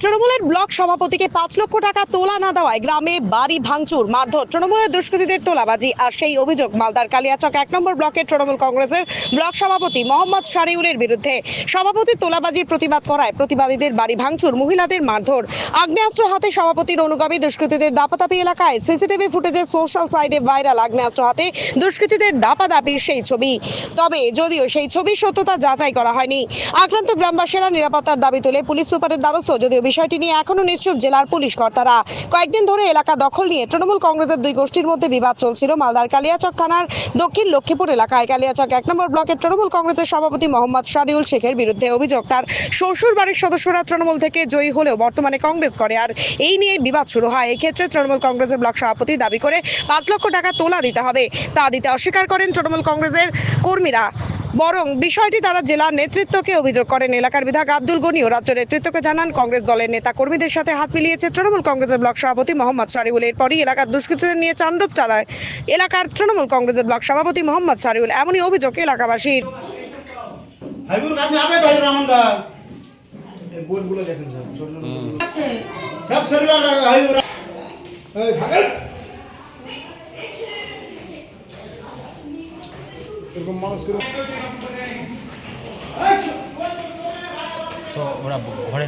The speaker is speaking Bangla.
তৃণমূলের ব্লক সভাপতিকে 5 লক্ষ টাকা তোলা না দেওয়ায় গ্রামে বাড়ি ভাঙচুর, মারধর, তৃণমূলের দুষ্কৃতীদের তোলাবাজি। আর সেই অভিযোগ মালদার কালিয়াচক 1 নম্বর ব্লকের তৃণমূল কংগ্রেসের ব্লক সভাপতি মোহাম্মদ শারিউলের বিরুদ্ধে। সভাপতির তোলাবাজির প্রতিবাদ করায় প্রতিবাদীদের বাড়ি ভাঙচুর, মহিলাদের মারধর, আগ্নেয়াস্ত্র হাতে সভাপতির অনুগামী দুষ্কৃতীদের দাপাদাপি। এলাকায় সিসিটিভি ফুটেজে সোশ্যাল সাইটে ভাইরাল আগ্নেয়াস্ত্র হাতে দুষ্কৃতীদের দাপাদাপির সেই ছবি। তবে যদিও সেই ছবির সত্যতা যাচাই করা হয়নি, আক্রান্ত গ্রামবাসীরা নিরাপত্তার দাবি তুলে পুলিশ সুপারের দ্বারস্থ। যদিও বিষয়টি নিয়ে এখনো নিশ্চুপ জেলার পুলিশ কর্তারা। কয়েকদিন ধরে এলাকা দখল নিয়ে তৃণমূল কংগ্রেসের দুই গোষ্ঠীর মধ্যে বিবাদ চলছিল মালদার কালিয়াচক থানার দক্ষিণ লক্ষ্মীপুর এলাকায়। কালিয়াচক 1 নম্বর ব্লকের তৃণমূল কংগ্রেসের সভাপতি মোহাম্মদ শারিউল শেখের বিরুদ্ধে অভিযোগ, তার শ্বশুর বাড়ির সদস্যরা তৃণমূল থেকে জয়ী হলেও বর্তমানে কংগ্রেস করে, আর এই নিয়ে বিবাদ শুরু হয়। এই ক্ষেত্রে তৃণমূল কংগ্রেসের ব্লক সভাপতি দাবি করে 5 লক্ষ টাকা তোলা দিতে হবে, তা দিতে অস্বীকার করেন তৃণমূল কংগ্রেসের কর্মীরা। বরং বিষয়টি তারা জেলার নেতৃত্বকে অভিযোগ করেন। এলাকার বিধায়ক আব্দুল গনি ও রাজ্য নেতৃত্বকে জানান কংগ্রেস দলের নেতা কর্মীদের সাথে হাত মিলিয়েছে তৃণমূল কংগ্রেসের ব্লক সভাপতি মোহাম্মদ শারিউল। এরপরই এলাকার দুষ্কৃতীদের নিয়ে তাণ্ডব চালায় এলাকার তৃণমূল কংগ্রেসের ব্লক সভাপতি মোহাম্মদ শারিউল। এমনই অভিযোগ এলাকাবাসীর। তো ওরা ঘরে